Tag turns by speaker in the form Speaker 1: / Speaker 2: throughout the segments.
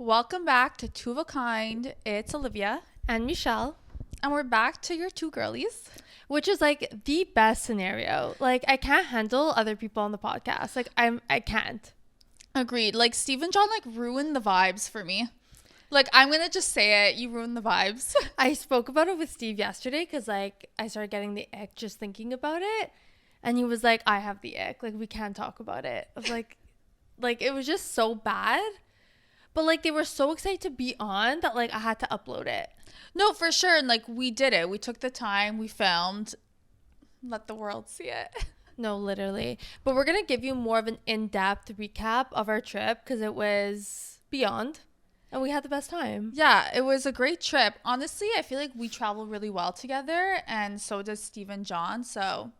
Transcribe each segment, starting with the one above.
Speaker 1: Welcome back to Two of a Kind. It's Olivia.
Speaker 2: And Michelle,
Speaker 1: And we're back to your two girlies.
Speaker 2: which is like the best scenario. Like I can't handle other people on the podcast. I can't.
Speaker 1: Agreed. Like, Steve and John, ruined the vibes for me. Like, I'm going to just say it. You ruined the vibes.
Speaker 2: I spoke about it with Steve yesterday because I started getting the ick just thinking about it. And he was like, I have the ick. Like, we can't talk about it. I was like it was just so bad. But like they were so excited to be on that like I had to upload it.
Speaker 1: No, for sure. And we did it. We took the time. We filmed. Let the world see it.
Speaker 2: No, literally. But we're going to give you more of an in-depth recap of our trip because it was beyond. And we had the best time.
Speaker 1: Yeah, it was a great trip. Honestly, I feel like we travel really well together. And so does Steve and John. So,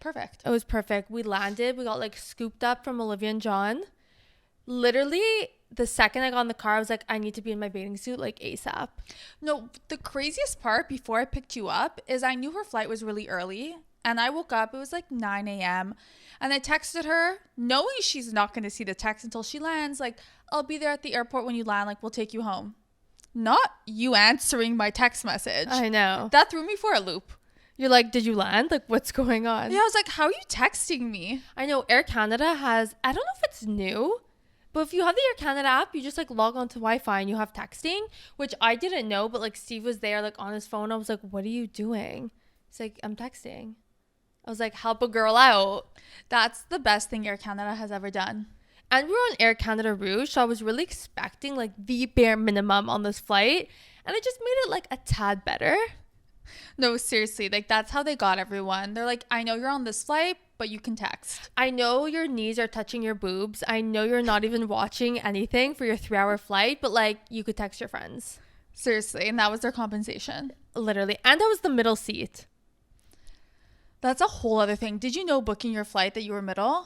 Speaker 1: perfect.
Speaker 2: It was perfect. We landed. We got like scooped up from Olivia and John. Literally, the second I got in the car, I was like, I need to be in my bathing suit like ASAP.
Speaker 1: No, the craziest part before I picked you up is I knew her flight was really early. And I woke up, it was like 9 a.m. And I texted her, knowing she's not going to see the text until she lands. Like, I'll be there at the airport when you land. Like, we'll take you home. Not you answering my text message.
Speaker 2: I know.
Speaker 1: That threw me for a loop.
Speaker 2: You're like, did you land? Like, what's going on?
Speaker 1: Yeah, I was like, how are you texting me?
Speaker 2: I know Air Canada has, I don't know if it's new, but if you have the Air Canada app, you just like log on to Wi-Fi and you have texting, which I didn't know, but like Steve was there like on his phone. I was like, what are you doing? He's like, I'm texting. I was like, help a girl out.
Speaker 1: That's the best thing Air Canada has ever done.
Speaker 2: And we were on Air Canada Rouge, so I was really expecting like the bare minimum on this flight. And it just made it like a tad better.
Speaker 1: No, seriously, that's how they got everyone. They're like, I know you're on this flight, but you can text.
Speaker 2: I know your knees are touching your boobs. I know you're not even watching anything for your 3-hour flight, but like you could text your friends.
Speaker 1: Seriously, and that was their compensation.
Speaker 2: Literally. And that was the middle seat.
Speaker 1: That's a whole other thing. Did you know booking your flight that you were middle?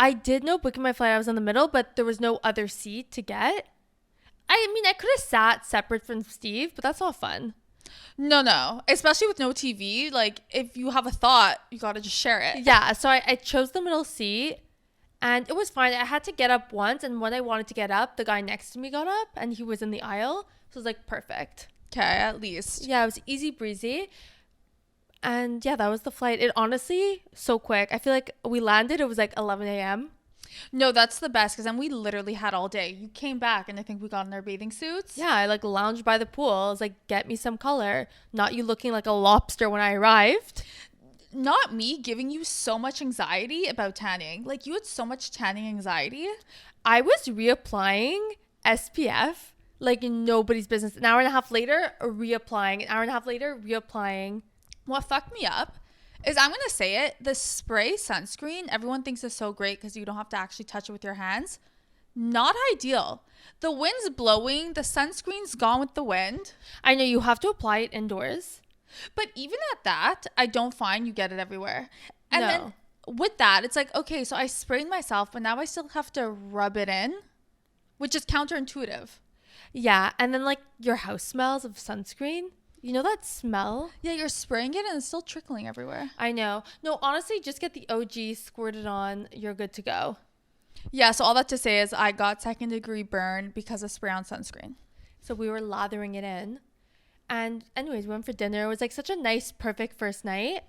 Speaker 2: I did know booking my flight I was in the middle, but there was no other seat to get. I mean, I could have sat separate from Steve, but that's not fun.
Speaker 1: No. Especially with no TV. Like, if you have a thought, you got to just share it.
Speaker 2: Yeah, so I chose the middle seat, and it was fine. I had to get up once, and when I wanted to get up, the guy next to me got up, and he was in the aisle. So it was like perfect.
Speaker 1: Okay, at least.
Speaker 2: Yeah, it was easy breezy. And yeah, that was the flight. It honestly, so quick. I feel like we landed, it was like 11 a.m.
Speaker 1: No, that's the best because then we literally had all day. You came back and I think we got in our bathing suits.
Speaker 2: Yeah, I like lounged by the pool. I was like, get me some color. Not you looking like a lobster when I arrived.
Speaker 1: Not me giving you so much anxiety about tanning. Like, you had so much tanning anxiety.
Speaker 2: I was reapplying SPF like nobody's business. An hour and a half later, reapplying. An hour and a half later, reapplying.
Speaker 1: What fucked me up is, I'm going to say it, the spray sunscreen, everyone thinks is so great because you don't have to actually touch it with your hands. Not ideal. The wind's blowing. The sunscreen's gone with the wind.
Speaker 2: I know you have to apply it indoors.
Speaker 1: But even at that, I don't find you get it everywhere. And
Speaker 2: No.
Speaker 1: then with that, it's like, okay, so I sprayed myself, but now I still have to rub it in, which is counterintuitive.
Speaker 2: Yeah, and then like your house smells of sunscreen. You know that smell?
Speaker 1: Yeah, you're spraying it and it's still trickling everywhere.
Speaker 2: I know. No, honestly, just get the OG, squirt it on. You're good to go.
Speaker 1: Yeah, so all that to say is I got 2nd-degree burn because of spray on sunscreen.
Speaker 2: So we were lathering it in. And anyways, we went for dinner. It was like such a nice, perfect first night.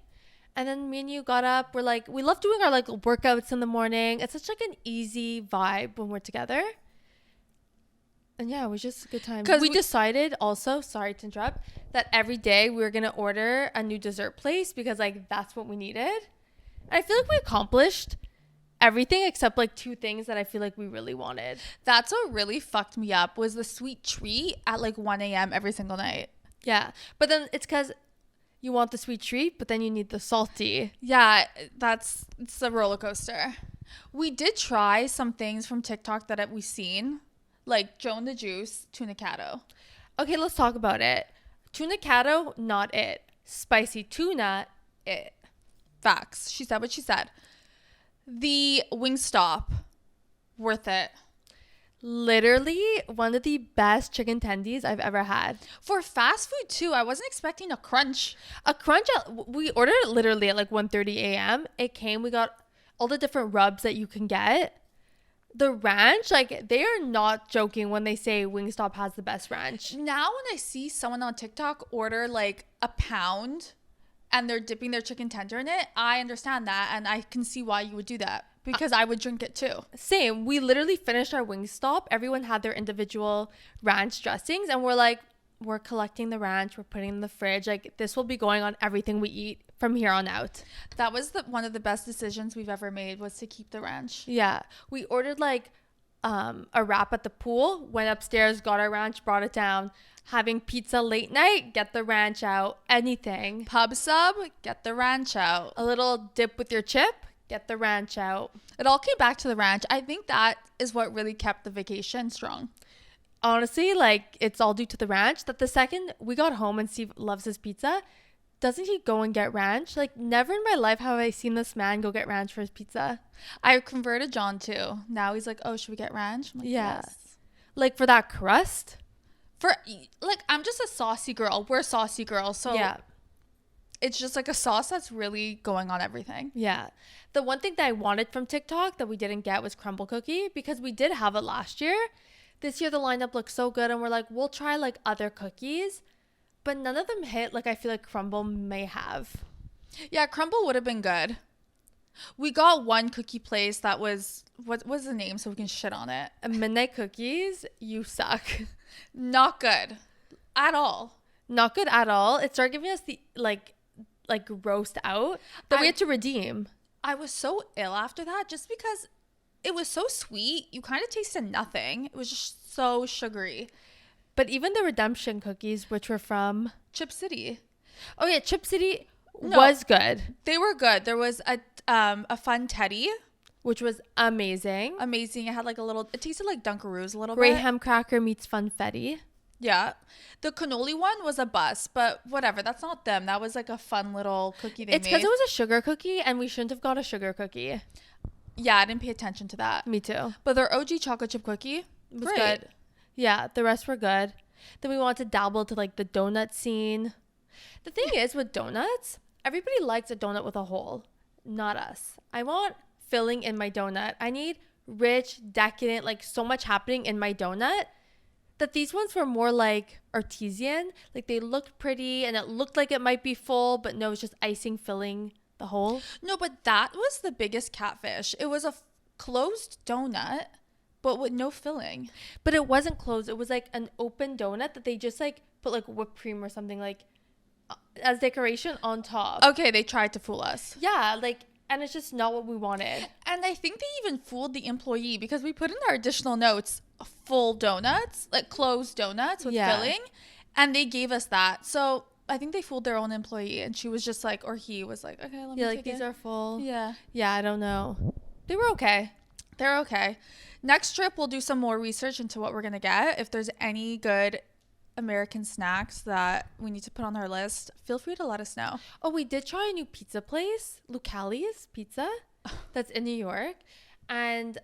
Speaker 2: And then me and you got up. We're like, we love doing our like workouts in the morning. It's such like an easy vibe when we're together. And yeah, it was just a good time. Because we decided also, sorry to interrupt, that every day we were going to order a new dessert place because like that's what we needed. And I feel like we accomplished everything except like 2 things that I feel like we really wanted.
Speaker 1: That's what really fucked me up was the sweet treat at like 1 a.m. every single night.
Speaker 2: Yeah. But then it's because you want the sweet treat, but then you need the salty.
Speaker 1: Yeah, it's a roller coaster. We did try some things from TikTok that we've seen. Like Joe and the Juice, tuna catto.
Speaker 2: Okay, let's talk about it. Tuna catto, not it. Spicy tuna, it.
Speaker 1: Facts. She said what she said. The Wingstop, worth it.
Speaker 2: Literally one of the best chicken tendies I've ever had.
Speaker 1: For fast food too, I wasn't expecting a crunch.
Speaker 2: A crunch, we ordered it literally at like 1:30 a.m. It came, we got all the different rubs that you can get. the ranch, like they are not joking when they say Wingstop has the best ranch.
Speaker 1: Now when I see someone on TikTok order like a pound and they're dipping their chicken tender in it, I understand that, and I can see why you would do that, because I would drink it too.
Speaker 2: Same. We literally finished our Wingstop. Everyone had their individual ranch dressings, and we're like, we're collecting the ranch, we're putting it in the fridge. Like, this will be going on everything we eat from here on out.
Speaker 1: That was one of the best decisions we've ever made, was to keep the ranch.
Speaker 2: Yeah. We ordered like a wrap at the pool, went upstairs, got our ranch, brought it down. Having pizza late night, get the ranch out. Anything.
Speaker 1: Pub sub, get the ranch out.
Speaker 2: A little dip with your chip, get the ranch out.
Speaker 1: It all came back to the ranch. I think that is what really kept the vacation strong.
Speaker 2: Honestly, like, it's all due to the ranch. That the second we got home and Steve loves his pizza, doesn't he go and get ranch? Like, never in my life have I seen this man go get ranch for his pizza.
Speaker 1: I converted John too. Now he's like, oh, should we get ranch? I'm like,
Speaker 2: Yeah.
Speaker 1: yes.
Speaker 2: Like, for that crust.
Speaker 1: For like, I'm just a saucy girl. We're saucy girls. So
Speaker 2: Yeah.
Speaker 1: it's just like a sauce that's really going on everything.
Speaker 2: Yeah. The one thing that I wanted from TikTok that we didn't get was crumble cookie, because we did have it last year. This year the lineup looks so good, and we're like, we'll try like other cookies, but none of them hit like I feel like crumble may have.
Speaker 1: Yeah, crumble would have been good. We got one cookie place that was, what was the name so we can shit on it?
Speaker 2: Midnight Cookies, you suck.
Speaker 1: Not good at all.
Speaker 2: Not good at all. It started giving us the like roast out that we had to redeem.
Speaker 1: I was so ill after that, just because it was so sweet. You kind of tasted nothing. It was just so sugary.
Speaker 2: But even the redemption cookies, which were from
Speaker 1: Chip City.
Speaker 2: Oh yeah, Chip City
Speaker 1: No.
Speaker 2: was good.
Speaker 1: They were good. There was a fun teddy.
Speaker 2: Which was amazing.
Speaker 1: Amazing. It had like a little, it tasted like Dunkaroos a little bit.
Speaker 2: Graham cracker meets funfetti.
Speaker 1: Yeah. The cannoli one was a bust, but whatever. That's not them. That was like a fun little cookie they
Speaker 2: It's
Speaker 1: made.
Speaker 2: because it was a sugar cookie, and we shouldn't have got a sugar cookie.
Speaker 1: Yeah, I didn't pay attention to that.
Speaker 2: Me too.
Speaker 1: But their OG chocolate chip cookie was
Speaker 2: Great.
Speaker 1: good.
Speaker 2: Yeah, the rest were good. Then we wanted to dabble to like the donut scene. The thing is with donuts, everybody likes a donut with a hole. Not us. I want filling in my donut. I need rich, decadent, like so much happening in my donut. That these ones were more like artesian. Like they looked pretty and it looked like it might be full, but no, it's just icing filling the hole.
Speaker 1: No, but that was the biggest catfish. It was a closed donut, but with no filling.
Speaker 2: But it wasn't closed. It was like an open donut that they just like put like whipped cream or something like as decoration on top.
Speaker 1: Okay, they tried to fool us.
Speaker 2: Yeah, like, and it's just not what we wanted.
Speaker 1: And I think they even fooled the employee, because we put in our additional notes full donuts, like closed donuts with filling, and they gave us that. So I think they fooled their own employee, and she was just like, or he was like, okay, let me
Speaker 2: Yeah,
Speaker 1: take
Speaker 2: like these
Speaker 1: it.
Speaker 2: are full.
Speaker 1: Yeah.
Speaker 2: Yeah, I don't know. They were okay.
Speaker 1: They're okay. Next trip, we'll do some more research into what we're going to get. If there's any good American snacks that we need to put on our list, feel free to let us know.
Speaker 2: Oh, we did try a new pizza place, Lucali's Pizza, that's in New York. And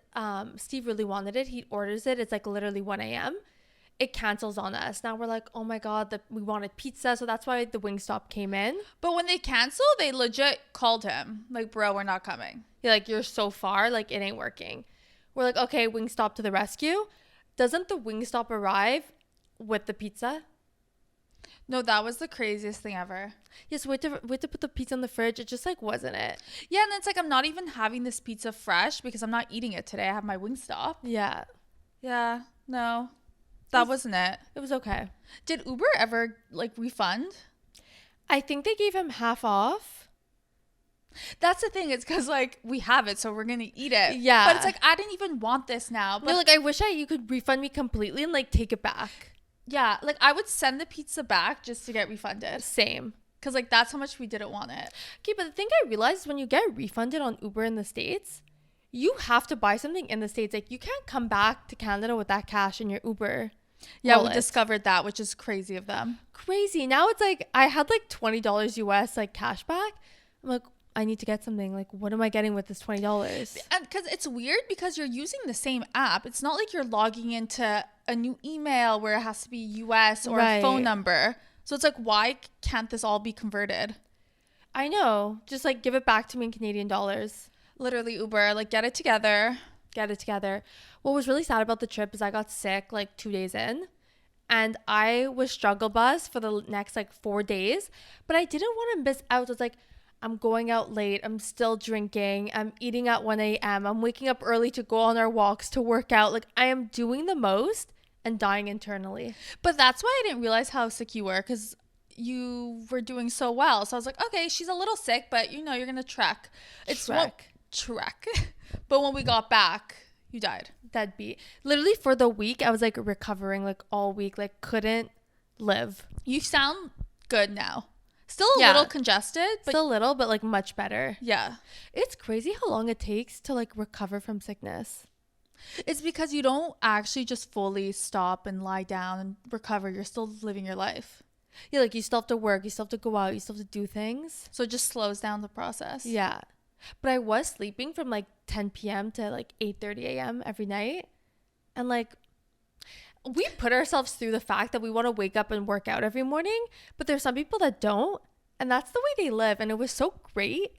Speaker 2: Steve really wanted it. He orders it. It's like literally 1 a.m. It cancels on us. Now we're like, oh my God, we wanted pizza. So that's why the Wingstop came in.
Speaker 1: But when they cancel, they legit called him. Like, bro, we're not coming.
Speaker 2: You're like, you're so far. Like, it ain't working. We're like, okay, Wingstop to the rescue. Doesn't the Wingstop arrive with the pizza?
Speaker 1: No, that was the craziest thing ever.
Speaker 2: Yes, we had to put the pizza in the fridge. It just like wasn't it.
Speaker 1: Yeah, and it's like, I'm not even having this pizza fresh because I'm not eating it today. I have my Wingstop.
Speaker 2: Yeah.
Speaker 1: Yeah, no, that wasn't it.
Speaker 2: It was okay.
Speaker 1: Did Uber ever like refund?
Speaker 2: I think they gave him half off.
Speaker 1: That's the thing. It's because like we have it, so we're gonna eat it.
Speaker 2: Yeah.
Speaker 1: But it's like, I didn't even want this now. But
Speaker 2: No, like I wish you could refund me completely and like take it back.
Speaker 1: yeah, like I would send the pizza back just to get refunded.
Speaker 2: Same.
Speaker 1: Because like that's how much we didn't want it.
Speaker 2: Okay, but the thing I realized is when you get refunded on Uber in the States, you have to buy something in the States. Like you can't come back to Canada with that cash in your Uber.
Speaker 1: Yeah,
Speaker 2: wallet.
Speaker 1: we discovered that, which is crazy of them.
Speaker 2: Crazy. Now it's like I had like $20 US like cash back. I'm like, I need to get something. Like, what am I getting with this $20?
Speaker 1: And because it's weird because you're using the same app. It's not like you're logging into a new email where it has to be US or a phone number. So it's like, why can't this all be converted?
Speaker 2: I know. Just like give it back to me in Canadian dollars.
Speaker 1: Literally, Uber, like get it together.
Speaker 2: get it together. What was really sad about the trip is I got sick like 2 days in, and I was struggle bus for the next like 4 days, but I didn't want to miss out. I was like, I'm going out late, I'm still drinking, I'm eating at 1 a.m, I'm waking up early to go on our walks, to work out. Like, I am doing the most and dying internally.
Speaker 1: But that's why I didn't realize how sick you were, because you were doing so well. So I was like, okay, she's a little sick, but you know, you're gonna trek. Trek. But when we got back, you died.
Speaker 2: Deadbeat. Literally for the week, I was like recovering like all week, like couldn't live.
Speaker 1: You sound good now. Still a
Speaker 2: Yeah.
Speaker 1: little congested, but
Speaker 2: Still a little, but like much better.
Speaker 1: yeah.
Speaker 2: It's crazy how long it takes to like recover from sickness.
Speaker 1: It's because you don't actually just fully stop and lie down and recover. You're still living your life.
Speaker 2: Yeah, like you still have to work, you still have to go out, you still have to do things.
Speaker 1: So it just slows down the process.
Speaker 2: Yeah. But I was sleeping from like 10 p.m. to like 8:30 a.m. every night. And like, we put ourselves through the fact that we want to wake up and work out every morning, but there's some people that don't, and that's the way they live. And it was so great.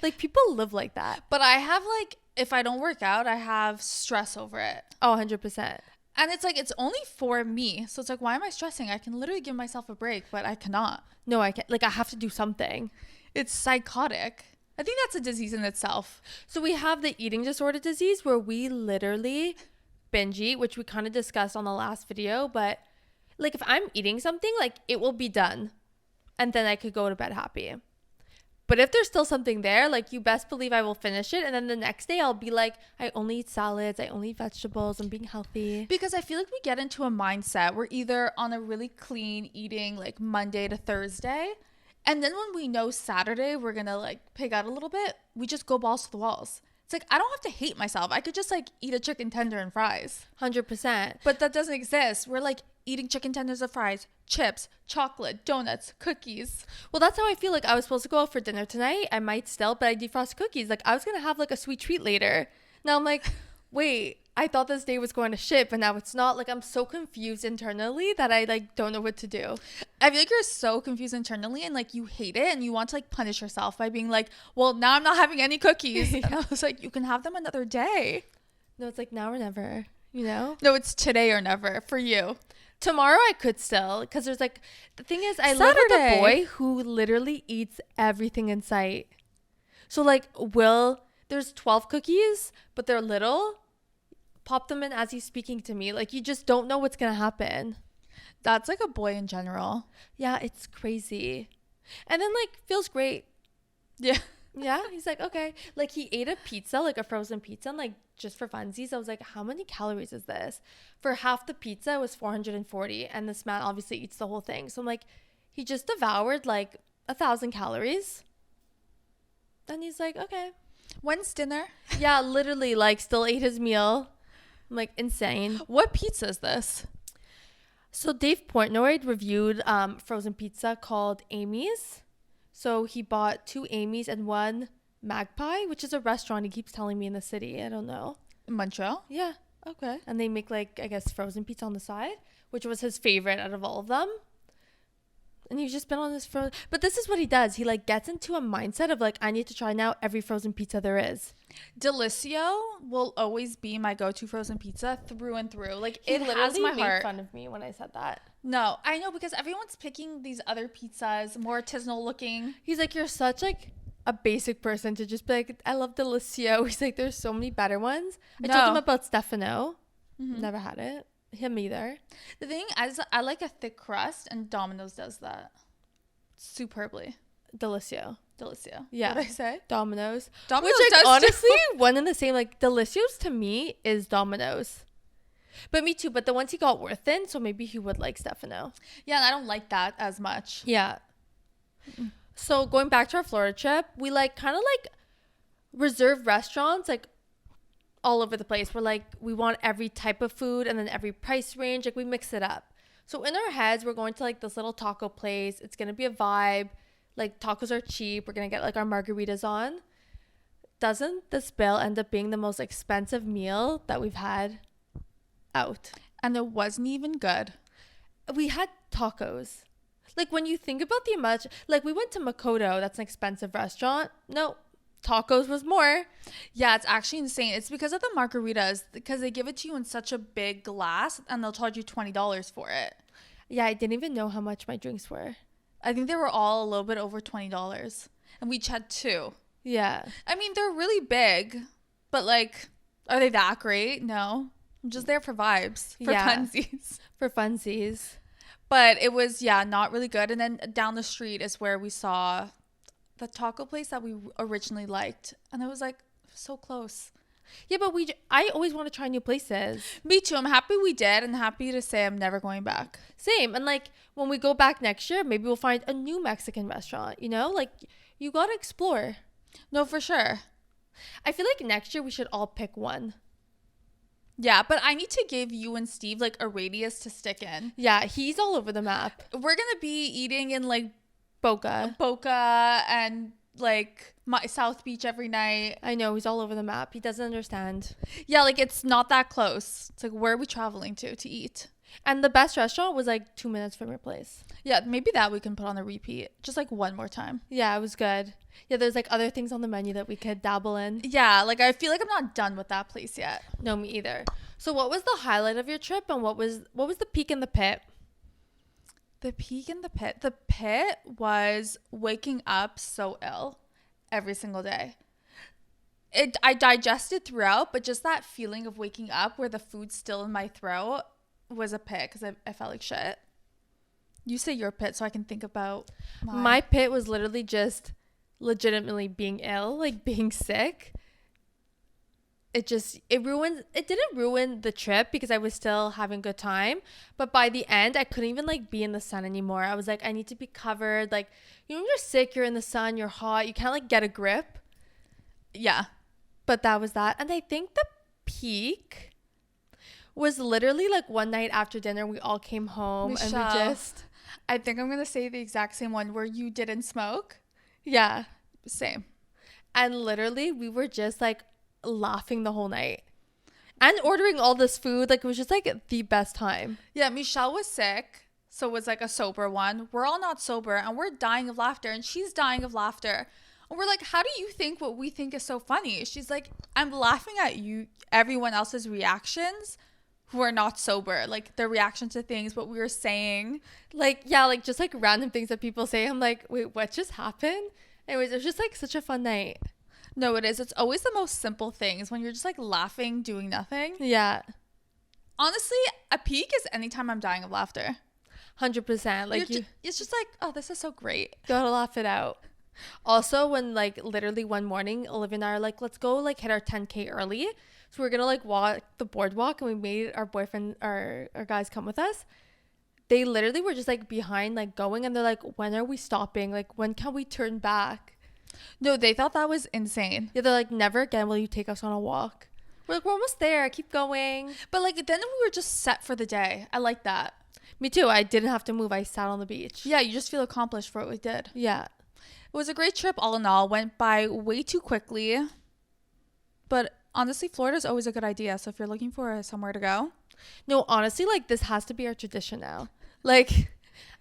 Speaker 2: Like, people live like that.
Speaker 1: But I have like, if I don't work out, I have stress over it.
Speaker 2: Oh, 100%.
Speaker 1: And it's like, it's only for me. So it's like, why am I stressing? I can literally give myself a break, but I cannot.
Speaker 2: No, I can't. Like, I have to do something.
Speaker 1: It's psychotic. I think that's a disease in itself.
Speaker 2: So we have the eating disorder disease where we literally binge eat, which we kind of discussed on the last video. But like, if I'm eating something, like, it will be done and then I could go to bed happy. But if there's still something there, like, you best believe I will finish it. And then the next day I'll be like, I only eat salads, I only eat vegetables, I'm being healthy.
Speaker 1: Because I feel like we get into a mindset. We're either on a really clean eating, like Monday to Thursday. And then when we know Saturday, we're going to like pig out a little bit, we just go balls to the walls. It's like, I don't have to hate myself. I could just like eat a chicken tender and fries.
Speaker 2: 100%.
Speaker 1: But that doesn't exist. We're like eating chicken tenders and fries, chips, chocolate, donuts, cookies.
Speaker 2: Well, that's how I feel. Like, I was supposed to go out for dinner tonight. I might still, but I defrost cookies. Like, I was going to have like a sweet treat later. Now I'm like, wait, I thought this day was going to ship and now it's not. Like, I'm so confused internally that I like don't know what to do.
Speaker 1: I feel like you're so confused internally and like you hate it and you want to like punish yourself by being like, well, now I'm not having any cookies.
Speaker 2: Yeah.
Speaker 1: And I was like, you can have them another day.
Speaker 2: No, it's like now or never, you know?
Speaker 1: No, it's today or never for you.
Speaker 2: Tomorrow I could still, because there's like, the thing is, I live with a
Speaker 1: Saturday.
Speaker 2: boy who literally eats everything in sight. So like, there's 12 cookies, but they're little. Pop them in as he's speaking to me. Like, you just don't know what's gonna happen.
Speaker 1: That's like a boy in general.
Speaker 2: Yeah, it's crazy. And then like, feels great.
Speaker 1: Yeah.
Speaker 2: Yeah, he's like, okay. Like, he ate a pizza, like a frozen pizza, and like, just for funsies, I was like, how many calories is this? For half the pizza, it was 440, and this man obviously eats the whole thing. So I'm like, he just devoured like 1,000 calories. And he's like, okay.
Speaker 1: When's dinner?
Speaker 2: Yeah, literally, like, still ate his meal. I'm like, insane.
Speaker 1: What pizza is this?
Speaker 2: So Dave Portnoy reviewed frozen pizza called Amy's. So he bought 2 Amy's and 1 Magpie, which is a restaurant he keeps telling me in the city. I don't know.
Speaker 1: In Montreal?
Speaker 2: Yeah.
Speaker 1: Okay.
Speaker 2: And they make like, I guess, frozen pizza on the side, which was his favorite out of all of them. And he's just been on this frozen. But this is what he does. He like gets into a mindset of like, I need to try now every frozen pizza there is.
Speaker 1: Delicio will always be my go-to frozen pizza through and through. Like,
Speaker 2: He
Speaker 1: it has
Speaker 2: literally
Speaker 1: my
Speaker 2: made
Speaker 1: heart.
Speaker 2: fun of me when I said that.
Speaker 1: No, I know, because everyone's picking these other pizzas, more artisanal looking.
Speaker 2: He's like, you're such like a basic person to just be like, I love Delicio. He's like, there's so many better ones. I told him about Stefano.
Speaker 1: Mm-hmm.
Speaker 2: Never had it. Him either.
Speaker 1: The thing is, I like a thick crust, and Domino's does that superbly.
Speaker 2: Delicio.
Speaker 1: Delicio.
Speaker 2: Yeah.
Speaker 1: What did I say?
Speaker 2: Domino's.
Speaker 1: Domino's
Speaker 2: Which, like,
Speaker 1: does
Speaker 2: honestly,
Speaker 1: too.
Speaker 2: one and the same. Like, Delicio's to me is Domino's. But me too. But the ones he got worth in, so maybe he would like Stefano.
Speaker 1: Yeah, and I don't like that as much.
Speaker 2: Yeah. So going back to our Florida trip, we like kind of like reserve restaurants like all over the place. We're like, we want every type of food and then every price range. Like, we mix it up. So in our heads, we're going to like this little taco place. It's going to be a vibe. Like, tacos are cheap. We're going to get like our margaritas on. Doesn't this bill end up being the most expensive meal that we've had out?
Speaker 1: And it wasn't even good.
Speaker 2: We had tacos. Like, when you think about the amount, like, we went to Makoto. That's an expensive restaurant. No, tacos was more.
Speaker 1: Yeah, it's actually insane. It's because of the margaritas, because they give it to you in such a big glass and they'll charge you $20 for it.
Speaker 2: Yeah, I didn't even know how much my drinks were.
Speaker 1: I think they were all a little bit over $20. And we each had two.
Speaker 2: Yeah.
Speaker 1: I mean, they're really big, but like, are they that great? No. I'm just there for vibes, for funsies.
Speaker 2: For funsies.
Speaker 1: But it was, yeah, not really good. And then down the street is where we saw the taco place that we originally liked. And it was like so close.
Speaker 2: Yeah, but I always want to try new places.
Speaker 1: Me too. I'm happy we did and happy to say I'm never going back.
Speaker 2: Same. And like when we go back next year, maybe we'll find a new Mexican restaurant, you know? Like you got to explore.
Speaker 1: No, for sure.
Speaker 2: I feel like next year we should all pick one.
Speaker 1: Yeah, but I need to give you and Steve like a radius to stick in.
Speaker 2: Yeah, he's all over the map.
Speaker 1: We're going to be eating in like
Speaker 2: Boca
Speaker 1: and like my South Beach every night.
Speaker 2: I know, he's all over the map. He doesn't understand.
Speaker 1: Yeah, like it's not that close. It's like, where are we traveling to eat?
Speaker 2: And the best restaurant was like 2 minutes from your place.
Speaker 1: Yeah, maybe that we can put on a repeat. Just like one more time.
Speaker 2: Yeah, it was good. Yeah, there's like other things on the menu that we could dabble in.
Speaker 1: Yeah, like I feel like I'm not done with that place yet.
Speaker 2: No, me either. So what was the highlight of your trip and what was the peak in the pit?
Speaker 1: The peak in the pit. The pit was waking up so ill every single day. I digested throughout, but just that feeling of waking up where the food's still in my throat was a pit because I felt like shit. You say your pit so I can think about
Speaker 2: my pit was literally just legitimately being ill, like being sick. It didn't ruin the trip because I was still having a good time, but by the end I couldn't even like be in the sun anymore. I was like, I need to be covered. Like, you know, when you're sick, you're in the sun, you're hot, you can't like get a grip.
Speaker 1: Yeah,
Speaker 2: but that was that. And I think the peak was literally like one night after dinner we all came home.
Speaker 1: Michelle,
Speaker 2: and we just
Speaker 1: I think I'm gonna say the exact same one where you didn't smoke.
Speaker 2: Yeah,
Speaker 1: same.
Speaker 2: And literally we were just like laughing the whole night and ordering all this food. Like it was just like the best time.
Speaker 1: Yeah, Michelle was sick, so it was like a sober one. We're all not sober and we're dying of laughter and she's dying of laughter. And we're like, how do you think what we think is so funny? She's like, I'm laughing at you, everyone else's reactions who are not sober, like their reaction to things, what we were saying.
Speaker 2: Like, yeah, like just like random things that people say. I'm like, wait, what just happened? Anyways, it was just like such a fun night.
Speaker 1: No, it is. It's always the most simple things when you're just like laughing, doing nothing.
Speaker 2: Yeah.
Speaker 1: Honestly, a peak is anytime I'm dying of laughter.
Speaker 2: 100%. Like
Speaker 1: it's just like, oh, this is so great.
Speaker 2: Gotta laugh it out. Also, when like literally one morning, Olivia and I are like, let's go like hit our 10K early. So we're gonna like walk the boardwalk, and we made our boyfriend, our guys come with us. They literally were just like behind, like going, and they're like, when are we stopping? Like, when can we turn back?
Speaker 1: No, they thought that was insane.
Speaker 2: Yeah, they're like, never again will you take us on a walk. We're like, we're almost there. Keep going.
Speaker 1: But like then we were just set for the day. I like that.
Speaker 2: Me too. I didn't have to move. I sat on the beach.
Speaker 1: Yeah, you just feel accomplished for what we did.
Speaker 2: Yeah.
Speaker 1: It was a great trip all in all. Went by way too quickly. But honestly, Florida's always a good idea. So if you're looking for somewhere to go.
Speaker 2: No, honestly, like this has to be our tradition now. Like,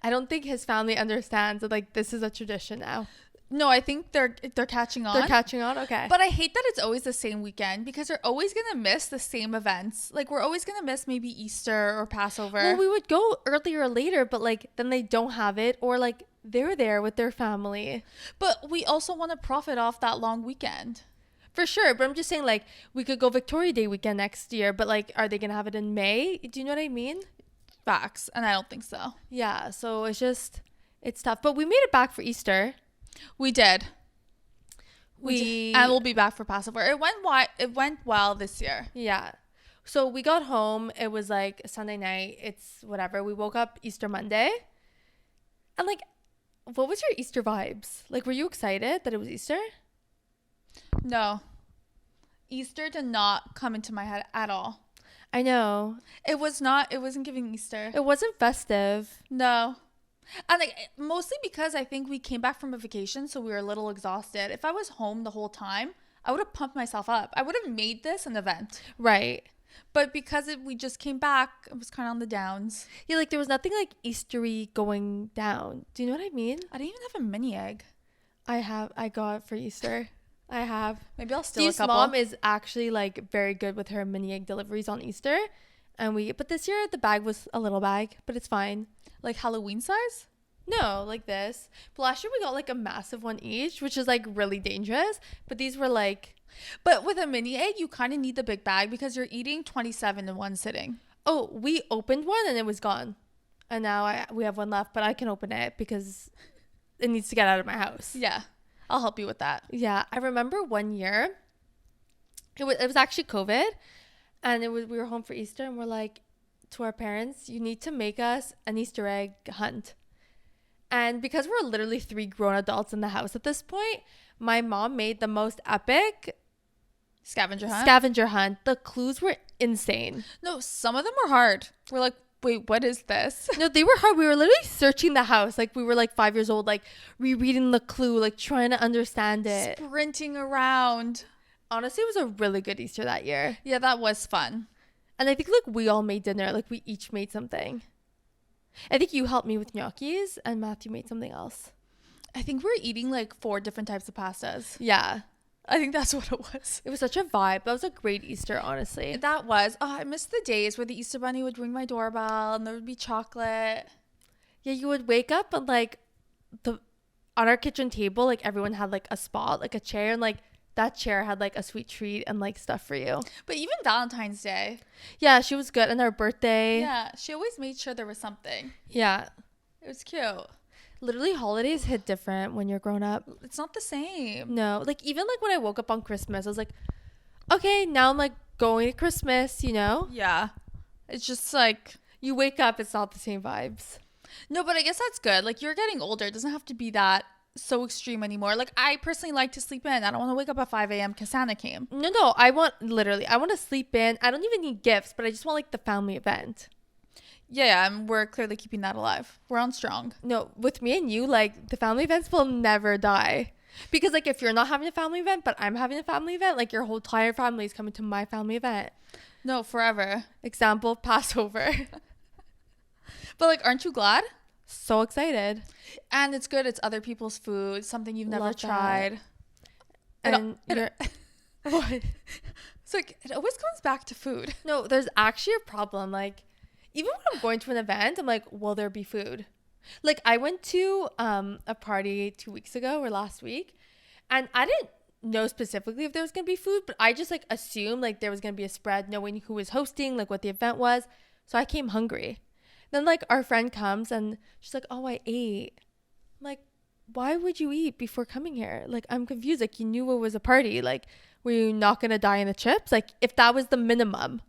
Speaker 2: I don't think his family understands that like this is a tradition now.
Speaker 1: No, I think they're catching on.
Speaker 2: They're catching on? Okay.
Speaker 1: But I hate that it's always the same weekend because they're always going to miss the same events. Like, we're always going to miss maybe Easter or Passover.
Speaker 2: Well, we would go earlier or later, but like then they don't have it, or like they're there with their family.
Speaker 1: But we also want to profit off that long weekend.
Speaker 2: For sure. But I'm just saying, like, we could go Victoria Day weekend next year, but like, are they going to have it in May? Do you know what I mean?
Speaker 1: Facts. And I don't think so.
Speaker 2: Yeah. So it's tough. But we made it back for Easter.
Speaker 1: We did. And we'll be back for Passover. It went well this year.
Speaker 2: Yeah. So we got home. It was like Sunday night. It's whatever. We woke up Easter Monday. And like, what was your Easter vibes? Like, were you excited that it was Easter?
Speaker 1: No. Easter did not come into my head at all.
Speaker 2: I know.
Speaker 1: It wasn't giving Easter.
Speaker 2: It wasn't festive.
Speaker 1: No. And like mostly because I think we came back from a vacation, so we were a little exhausted. If I was home the whole time, I would have pumped myself up. I would have made this an event.
Speaker 2: Right.
Speaker 1: But because we just came back, it was kind of on the downs.
Speaker 2: Yeah, like there was nothing like Eastery going down. Do you know what I mean?
Speaker 1: I didn't even have a mini egg.
Speaker 2: I got for Easter. I have.
Speaker 1: Maybe I'll steal a
Speaker 2: Steve's
Speaker 1: couple.
Speaker 2: mom is actually like very good with her mini egg deliveries on Easter. But this year the bag was a little bag, but it's fine.
Speaker 1: Like Halloween size?
Speaker 2: No, like this. But last year we got like a massive one each, which is like really dangerous. But these were like,
Speaker 1: But with a mini egg, you kind of need the big bag because you're eating 27 in one sitting.
Speaker 2: oh, we opened one and it was gone. And now we have one left, but I can open it because it needs to get out of my house.
Speaker 1: Yeah. I'll help you with that.
Speaker 2: Yeah, I remember one year, it was actually COVID, and we were home for Easter, and we're like to our parents, you need to make us an Easter egg hunt. And because we're literally 3 grown adults in the house at this point, my mom made the most epic
Speaker 1: Scavenger hunt?
Speaker 2: scavenger hunt. The clues were insane.
Speaker 1: No, some of them were hard. We're like, wait, what is this?
Speaker 2: No, they were hard. We were literally searching the house. Like, we were like 5 years old, like rereading the clue, like trying to understand it.
Speaker 1: Sprinting around.
Speaker 2: Honestly, it was a really good Easter that year.
Speaker 1: Yeah, that was fun.
Speaker 2: And I think like we all made dinner. Like we each made something. I think you helped me with gnocchis and Matthew made something else.
Speaker 1: I think we're eating like 4 different types of pastas.
Speaker 2: Yeah.
Speaker 1: I think that's what it was.
Speaker 2: It was such a vibe. That was a great Easter, honestly.
Speaker 1: That was. Oh, I miss the days where the Easter Bunny would ring my doorbell and there would be chocolate.
Speaker 2: Yeah, you would wake up and like on our kitchen table, like everyone had like a spot, like a chair, and like that chair had like a sweet treat and like stuff for you.
Speaker 1: But even Valentine's Day.
Speaker 2: Yeah, she was good. And our birthday.
Speaker 1: Yeah, she always made sure there was something.
Speaker 2: Yeah.
Speaker 1: It was cute.
Speaker 2: Literally holidays hit different when you're grown up.
Speaker 1: It's not the same.
Speaker 2: No, like even like when I woke up on Christmas, I was like, okay, now I'm like going to Christmas, you know?
Speaker 1: Yeah. It's just like,
Speaker 2: You wake up, it's not the same vibes.
Speaker 1: no, but I guess that's good. Like, you're getting older. It doesn't have to be that so extreme anymore. Like, I personally like to sleep in. I don't want to wake up at 5 a.m. because Santa came.
Speaker 2: No, I want to sleep in. I don't even need gifts, but I just want like the family event.
Speaker 1: Yeah, and we're clearly keeping that alive. We're on strong.
Speaker 2: No, with me and you, like the family events will never die. Because like if you're not having a family event, but I'm having a family event, like your whole entire family is coming to my family event.
Speaker 1: No, forever.
Speaker 2: Example, Passover.
Speaker 1: But like, aren't you glad?
Speaker 2: So excited.
Speaker 1: And it's good. It's other people's food, something you've never
Speaker 2: Love that.
Speaker 1: tried.
Speaker 2: And you're what?
Speaker 1: It's like, it always comes back to food.
Speaker 2: No, there's actually a problem. Like, even when I'm going to an event, I'm like, will there be food? Like, I went to a party 2 weeks ago or last week, and I didn't know specifically if there was going to be food, but I just, like, assumed, like, there was going to be a spread, knowing who was hosting, like, what the event was. So I came hungry. Then, like, our friend comes, and she's like, oh, I ate. I'm like, why would you eat before coming here? Like, I'm confused. Like, you knew it was a party. Like, were you not going to die in the chips? Like, if that was the minimum.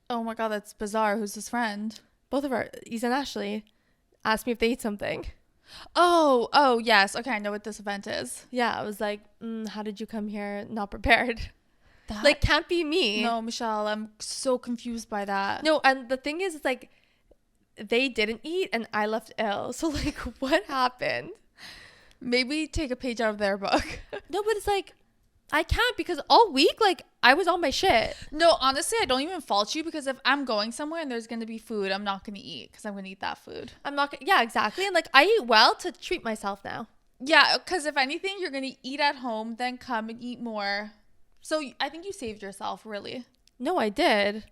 Speaker 1: Oh my God, that's bizarre. Who's this friend?
Speaker 2: Both of our, Isa and Ashley, asked me if they ate something.
Speaker 1: Oh, yes. Okay, I know what this event is.
Speaker 2: Yeah, I was like, how did you come here not prepared?
Speaker 1: That,
Speaker 2: Like, can't be me.
Speaker 1: no, Michelle, I'm so confused by that.
Speaker 2: No, and the thing is, it's like, they didn't eat and I left ill. So, like, what happened?
Speaker 1: Maybe take a page out of their book.
Speaker 2: No, but it's like, I can't because all week, like, I was on my shit.
Speaker 1: No, honestly, I don't even fault you because if I'm going somewhere and there's going to be food, I'm not going to eat because I'm going to eat that food.
Speaker 2: I'm not, yeah, exactly. And, like, I eat well to treat myself now.
Speaker 1: Yeah, because if anything, you're going to eat at home, then come and eat more. So I think you saved yourself, really.
Speaker 2: No, I did.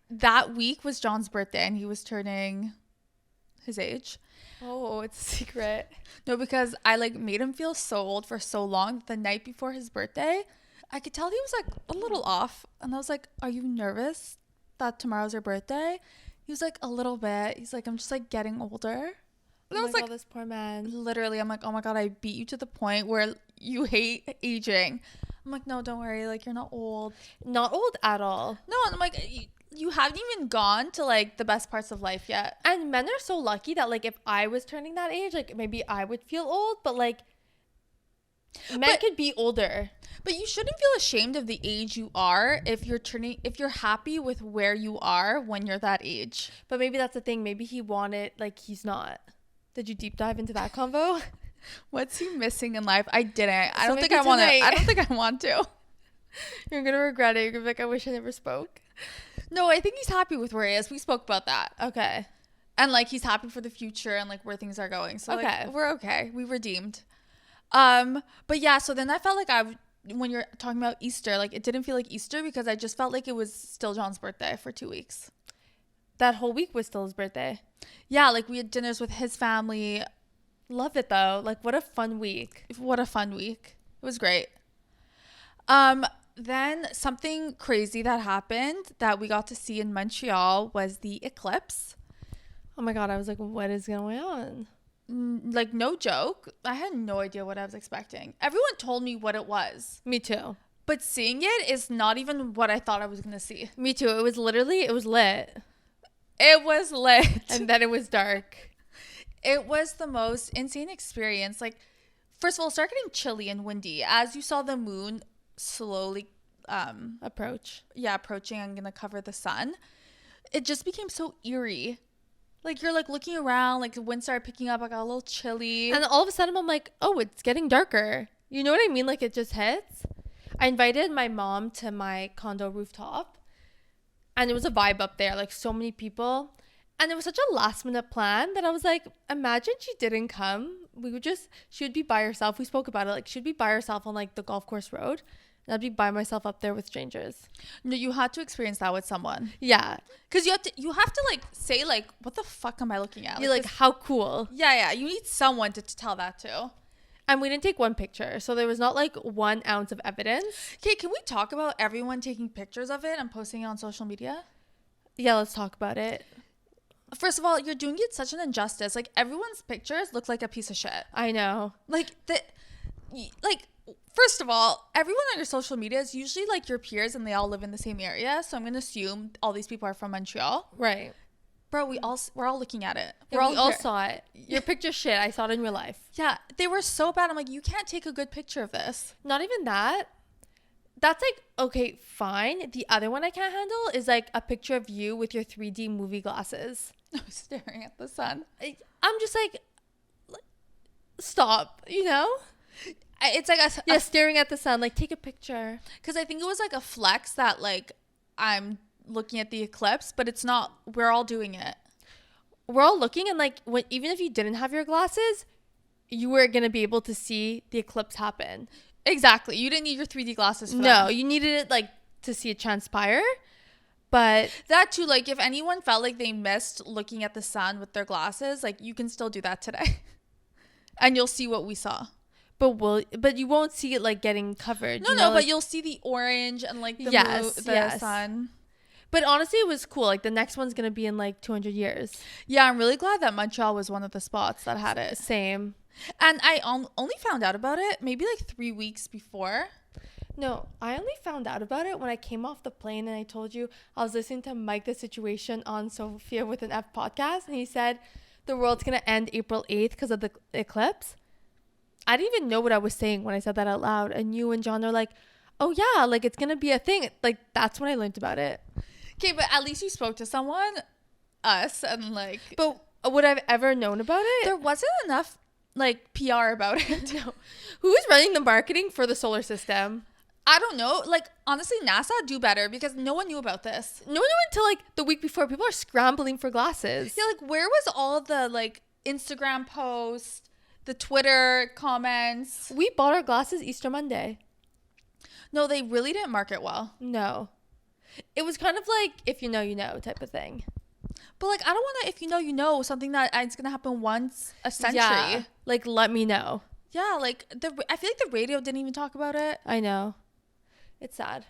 Speaker 1: That week was John's birthday and he was turning his age.
Speaker 2: Oh, it's a secret.
Speaker 1: No, because I like made him feel so old for so long. The night before his birthday, I could tell he was like a little off. And I was like, are you nervous that tomorrow's your birthday? He was like, a little bit. He's like, I'm just like getting older. And I was like,
Speaker 2: this poor man.
Speaker 1: literally, I'm like, oh my God, I beat you to the point where you hate aging. I'm like, no, don't worry. Like, you're not old.
Speaker 2: Not old at all.
Speaker 1: No, and I'm like, you haven't even gone to like the best parts of life yet.
Speaker 2: And men are so lucky that like if I was turning that age, like maybe I would feel old, but like men could be older.
Speaker 1: But you shouldn't feel ashamed of the age you are if you're happy with where you are when you're that age.
Speaker 2: But maybe that's the thing. Maybe he wanted, like, he's not. Did you deep dive into that convo?
Speaker 1: What's he missing in life? I didn't. I
Speaker 2: So
Speaker 1: don't think
Speaker 2: maybe
Speaker 1: I want to.
Speaker 2: tonight.
Speaker 1: I don't think I want to.
Speaker 2: You're gonna regret it. You're gonna be like, I wish I never spoke.
Speaker 1: No, I think he's happy with where he is. We spoke about that.
Speaker 2: Okay.
Speaker 1: And like he's happy for the future and like where things are going. So
Speaker 2: Okay.
Speaker 1: like we're okay. We redeemed. But yeah, so then I felt like when you're talking about Easter, like it didn't feel like Easter because I just felt like it was still John's birthday for 2 weeks.
Speaker 2: That whole week was still his birthday.
Speaker 1: Yeah, like we had dinners with his family.
Speaker 2: Love it though. Like what a fun week.
Speaker 1: What a fun week. It was great. Then something crazy that happened that we got to see in Montreal was the eclipse.
Speaker 2: Oh my God, I was like, what is going on?
Speaker 1: Like, no joke. I had no idea what I was expecting. Everyone told me what it was.
Speaker 2: Me too.
Speaker 1: But seeing it is not even what I thought I was going to see.
Speaker 2: Me too. It was lit.
Speaker 1: It was lit.
Speaker 2: And then it was dark.
Speaker 1: It was the most insane experience. Like, first of all, it started getting chilly and windy. As you saw the moon slowly approaching and gonna cover the sun, it just became so eerie. Like you're like looking around, like the wind started picking up, I got a little chilly,
Speaker 2: and all of a sudden I'm like, oh, it's getting darker. You know what I mean? Like it just hits. I invited my mom to my condo rooftop, and it was a vibe up there, like so many people, and it was such a last minute plan that I was like, imagine she didn't come. She would be by herself. We spoke about it, like she'd be by herself on like the golf course road. I'd be by myself up there with strangers.
Speaker 1: No, you had to experience that with someone.
Speaker 2: Yeah.
Speaker 1: Because you have to like say like, what the fuck am I looking at?
Speaker 2: You're like, how cool.
Speaker 1: Yeah. You need someone to tell that to.
Speaker 2: And we didn't take one picture. So there was not like 1 ounce of evidence.
Speaker 1: Okay, can we talk about everyone taking pictures of it and posting it on social media?
Speaker 2: Yeah, let's talk about it.
Speaker 1: First of all, you're doing it such an injustice. Like everyone's pictures look like a piece of shit.
Speaker 2: I know.
Speaker 1: First of all, everyone on your social media is usually like your peers and they all live in the same area. So I'm going to assume all these people are from Montreal.
Speaker 2: Right.
Speaker 1: Bro, we're all looking at it.
Speaker 2: We all saw it. Your picture's shit. I saw it in real life.
Speaker 1: Yeah, they were so bad. I'm like, you can't take a good picture of this.
Speaker 2: Not even that. That's like, okay, fine. The other one I can't handle is like a picture of you with your 3D movie glasses.
Speaker 1: Staring at the sun.
Speaker 2: I'm just like, stop, you know?
Speaker 1: It's like
Speaker 2: staring at the sun. Like, take a picture.
Speaker 1: Because I think it was like a flex that like I'm looking at the eclipse, but it's not. We're all doing it.
Speaker 2: We're all looking, and like even if you didn't have your glasses, you were gonna be able to see the eclipse happen.
Speaker 1: Exactly. You didn't need your 3D glasses for
Speaker 2: that.
Speaker 1: No,
Speaker 2: you needed it like to see it transpire. But
Speaker 1: that too, like if anyone felt like they missed looking at the sun with their glasses, like you can still do that today. And you'll see what we saw.
Speaker 2: But you won't see it like getting covered.
Speaker 1: No, but you'll see the orange and like the sun.
Speaker 2: But honestly, it was cool. Like the next one's gonna be in like 200 years.
Speaker 1: Yeah, I'm really glad that Montreal was one of the spots that had it.
Speaker 2: Same.
Speaker 1: And I only found out about it maybe like 3 weeks before.
Speaker 2: No, I only found out about it when I came off the plane, and I told you I was listening to Mike the Situation on Sophia with an F podcast, and he said the world's gonna end April 8th because of the eclipse. I didn't even know what I was saying when I said that out loud, and you and John are like, oh yeah, like it's gonna be a thing. Like that's when I learned about it.
Speaker 1: Okay, but at least you spoke to someone, us, and like.
Speaker 2: But would I've ever known about it?
Speaker 1: There wasn't enough like PR about it.
Speaker 2: No. Who is running the marketing for the solar system?
Speaker 1: I don't know. Like honestly, NASA do better because no one knew about this.
Speaker 2: No one knew until like the week before. People are scrambling for glasses.
Speaker 1: Yeah, like where was all the like Instagram posts, the Twitter comments?
Speaker 2: We bought our glasses Easter Monday.
Speaker 1: No, they really didn't market well.
Speaker 2: No. It was kind of like if you know, you know type of thing.
Speaker 1: But like I don't want to if you know something that it's going to happen once a century.
Speaker 2: Yeah, like let me know.
Speaker 1: Yeah, like I feel like the radio didn't even talk about it.
Speaker 2: I know. It's sad.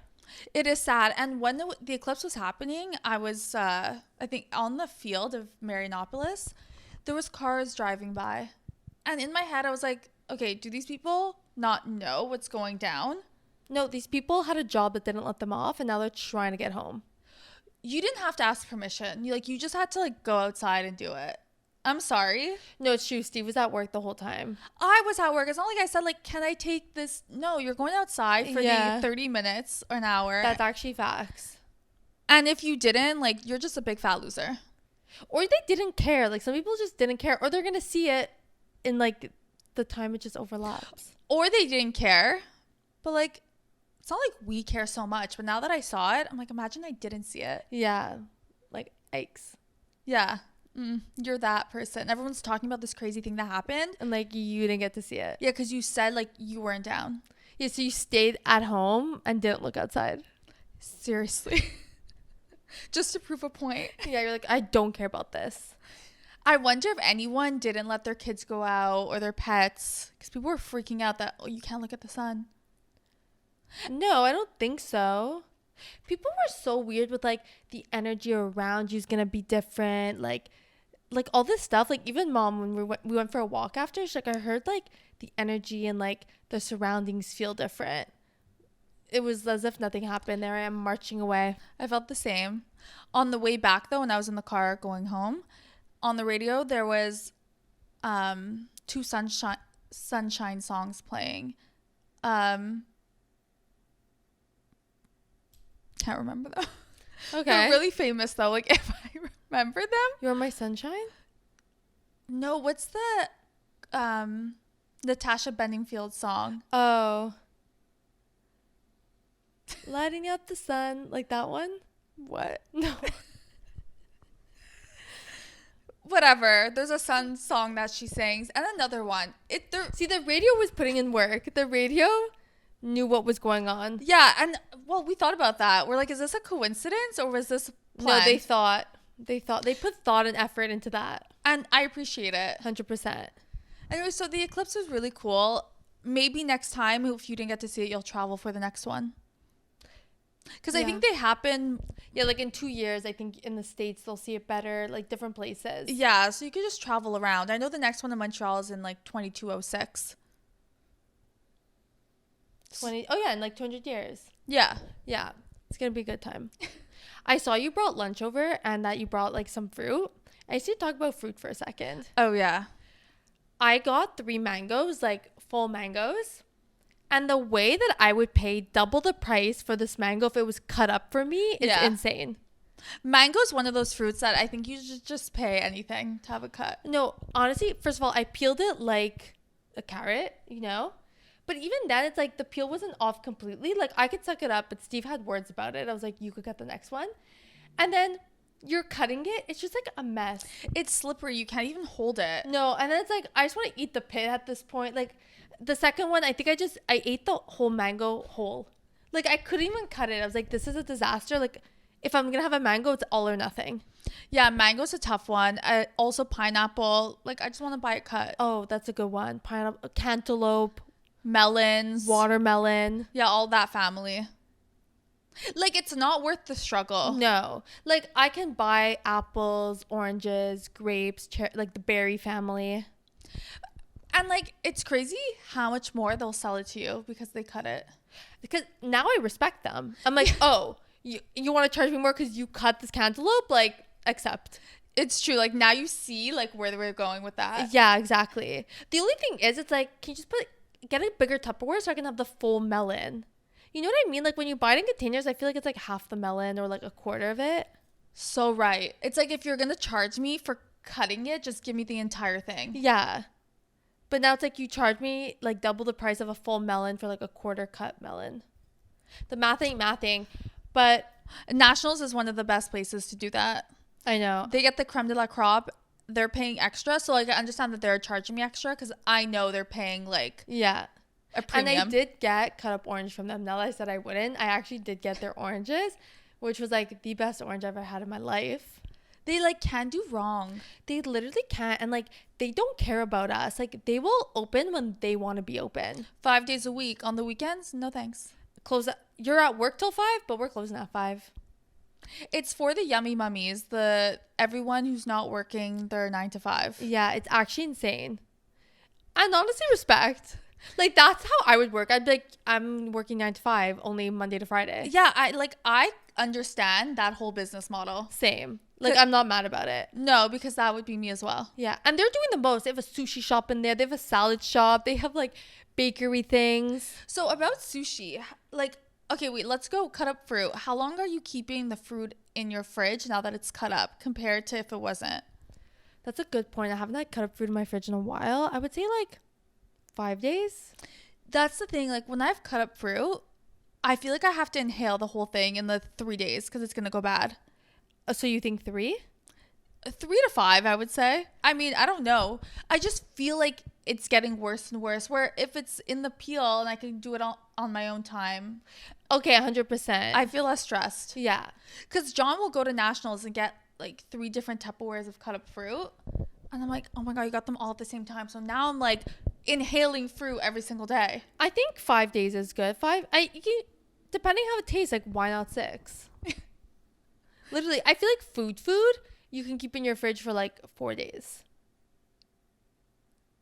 Speaker 1: It is sad. And when the eclipse was happening, I was I think on the field of Marianopolis. There was cars driving by. And in my head I was like, okay, do these people not know what's going down?
Speaker 2: No, these people had a job that didn't let them off, and now they're trying to get home.
Speaker 1: You didn't have to ask permission. You just had to like go outside and do it. I'm sorry.
Speaker 2: No, it's true. Steve was at work the whole time.
Speaker 1: I was at work. It's not like I said like, can I take this? No, you're going outside for the 30 minutes or an hour.
Speaker 2: That's actually facts.
Speaker 1: And if you didn't, like, you're just a big fat loser.
Speaker 2: Or they didn't care. Like some people just didn't care, or they're gonna see it in like the time it just overlaps.
Speaker 1: Or they didn't care, but like. It's not like we care so much, but now that I saw it, I'm like, imagine I didn't see it.
Speaker 2: Yeah. Like, yikes.
Speaker 1: Yeah. You're that person. Everyone's talking about this crazy thing that happened.
Speaker 2: And like you didn't get to see it.
Speaker 1: Yeah, because you said like you weren't down.
Speaker 2: Yeah, so you stayed at home and didn't look outside.
Speaker 1: Seriously. Just to prove a point.
Speaker 2: Yeah, you're like, I don't care about this.
Speaker 1: I wonder if anyone didn't let their kids go out or their pets, because people were freaking out that, oh, you can't look at the sun.
Speaker 2: No, I don't think so. People were so weird with like the energy around you is gonna be different, like all this stuff. Like even mom, when we went for a walk after, she's like, I heard like the energy and like the surroundings feel different. It was as if nothing happened. There I am marching away.
Speaker 1: I felt the same. On the way back though, when I was in the car going home, on the radio there was two sunshine songs playing. Can't remember though.
Speaker 2: Okay.
Speaker 1: They're really famous though. Like if I remember them.
Speaker 2: You're my sunshine?
Speaker 1: No, what's the Natasha Bedingfield song?
Speaker 2: Oh. Lighting up the sun, like that one?
Speaker 1: What?
Speaker 2: No.
Speaker 1: Whatever. There's a sun song that she sings, and another one.
Speaker 2: See, the radio was putting in work. The radio knew what was going on.
Speaker 1: Yeah, and well, we thought about that. We're like, is this a coincidence or was this planned?
Speaker 2: No, they put thought and effort into that.
Speaker 1: And I appreciate it.
Speaker 2: 100%.
Speaker 1: Anyway, so the eclipse was really cool. Maybe next time, if you didn't get to see it, you'll travel for the next one. Because I think they happen.
Speaker 2: Yeah, like in 2 years, I think in the States, they'll see it better, like different places.
Speaker 1: Yeah, so you could just travel around. I know the next one in Montreal is in like 2206.
Speaker 2: Oh, yeah, in like 200 years.
Speaker 1: Yeah.
Speaker 2: Yeah, it's going to be a good time. I saw you brought lunch over and that you brought like some fruit. I used to talk about fruit for a second.
Speaker 1: Oh, yeah.
Speaker 2: I got 3 mangoes, like full mangoes. And the way that I would pay double the price for this mango if it was cut up for me is insane.
Speaker 1: Mango is one of those fruits that I think you should just pay anything to have a cut.
Speaker 2: No, honestly, first of all, I peeled it like a carrot, you know? But even then, it's like the peel wasn't off completely. Like I could suck it up, but Steve had words about it. I was like, you could get the next one. And then you're cutting it. It's just like a mess.
Speaker 1: It's slippery. You can't even hold it.
Speaker 2: No, and then it's like, I just want to eat the pit at this point. Like the second one, I think I ate the whole mango whole. Like I couldn't even cut it. I was like, this is a disaster. Like if I'm going to have a mango, it's all or nothing.
Speaker 1: Yeah, mango's a tough one. Also pineapple. Like I just want to buy it cut.
Speaker 2: Oh, that's a good one. Pineapple, cantaloupe,
Speaker 1: melons,
Speaker 2: watermelon.
Speaker 1: Yeah, all that family. Like it's not worth the struggle.
Speaker 2: No, like I can buy apples, oranges, grapes, like the berry family.
Speaker 1: And like it's crazy how much more they'll sell it to you because they cut it.
Speaker 2: Because now I respect them. I'm like, oh, you want to charge me more because you cut this cantaloupe? Like, accept.
Speaker 1: It's true. Like now you see like where they were going with that.
Speaker 2: Yeah, exactly. The only thing is, it's like, can you just get a bigger Tupperware so I can have the full melon? You know what I mean? Like when you buy it in containers, I feel like it's like half the melon or like a quarter of it.
Speaker 1: So right. It's like if you're going to charge me for cutting it, just give me the entire thing.
Speaker 2: Yeah. But now it's like you charge me like double the price of a full melon for like a quarter cut melon. The math ain't mathing. But
Speaker 1: Nationals is one of the best places to do that.
Speaker 2: I know.
Speaker 1: They get the creme de la crop. They're paying extra. So like I understand that they're charging me extra because I know they're paying like a premium.
Speaker 2: And I did get cut up orange from them. Now that I said I wouldn't, I actually did get their oranges, which was like the best orange I've ever had in my life.
Speaker 1: They like can't do wrong.
Speaker 2: They literally can't. And like they don't care about us. Like they will open when they want to be open.
Speaker 1: 5 days a week. On the weekends, no thanks.
Speaker 2: You're at work till 5, but we're closing at 5.
Speaker 1: It's for the yummy mummies. Everyone who's not working their 9 to 5.
Speaker 2: Yeah, it's actually insane. And honestly, respect. Like that's how I would work. I'd be like, I'm working 9 to 5, only Monday to Friday.
Speaker 1: Yeah, I understand that whole business model.
Speaker 2: Same. Like I'm not mad about it.
Speaker 1: No, because that would be me as well.
Speaker 2: Yeah, and they're doing the most. They have a sushi shop in there. They have a salad shop. They have like bakery things.
Speaker 1: So about sushi, like, okay, wait, let's go cut up fruit. How long are you keeping the fruit in your fridge now that it's cut up compared to if it wasn't?
Speaker 2: That's a good point. I haven't had cut up fruit in my fridge in a while. I would say like 5 days.
Speaker 1: That's the thing. Like when I've cut up fruit, I feel like I have to inhale the whole thing in the 3 days because it's going to go bad.
Speaker 2: So you think 3?
Speaker 1: 3 to 5, I would say. I mean, I don't know. I just feel like it's getting worse and worse. Where if it's in the peel and I can do it on my own time,
Speaker 2: Okay, 100%.
Speaker 1: I feel less stressed.
Speaker 2: Yeah.
Speaker 1: Because John will go to Nationals and get like 3 different Tupperwares of cut up fruit. And I'm like, oh my God, you got them all at the same time. So now I'm like inhaling fruit every single day.
Speaker 2: I think 5 days is good. Depending how it tastes, like why not 6? Literally, I feel like food you can keep in your fridge for like 4 days.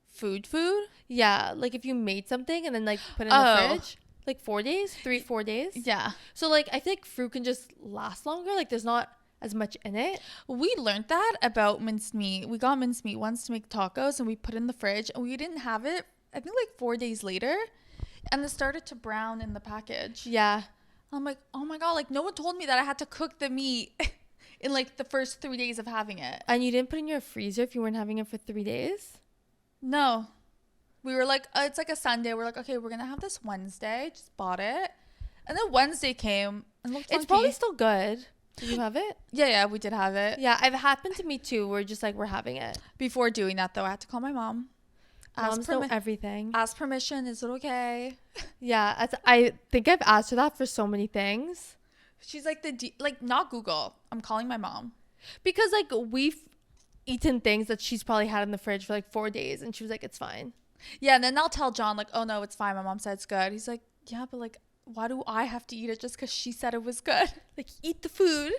Speaker 1: Food?
Speaker 2: Yeah, like if you made something and then like put it in the fridge, like 4 days, 4 days.
Speaker 1: Yeah.
Speaker 2: So like I feel like fruit can just last longer. Like there's not as much in it.
Speaker 1: We learned that about minced meat. We got minced meat once to make tacos and we put it in the fridge and we didn't have it, I think like 4 days later. And it started to brown in the package.
Speaker 2: Yeah.
Speaker 1: I'm like, oh my God, like no one told me that I had to cook the meat in like the first 3 days of having it.
Speaker 2: And you didn't put it in your freezer if you weren't having it for 3 days?
Speaker 1: No. We were like, it's like a Sunday. We're like, okay, we're going to have this Wednesday. Just bought it. And then Wednesday came and looked funky.
Speaker 2: It's probably still good. Did you have it?
Speaker 1: Yeah, we did have it.
Speaker 2: Yeah, it happened to me too. We're just like, we're having it.
Speaker 1: Before doing that, though, I had to call my mom.
Speaker 2: Moms know everything.
Speaker 1: Ask permission. Is it okay?
Speaker 2: Yeah, I think I've asked her that for so many things.
Speaker 1: She's like, not Google. I'm calling my mom.
Speaker 2: Because like we've eaten things that she's probably had in the fridge for like 4 days and she was like, it's fine.
Speaker 1: Yeah, and then I'll tell John like, oh no, it's fine. My mom said it's good. He's like, yeah, but like, why do I have to eat it just because she said it was good?
Speaker 2: Like, eat the food.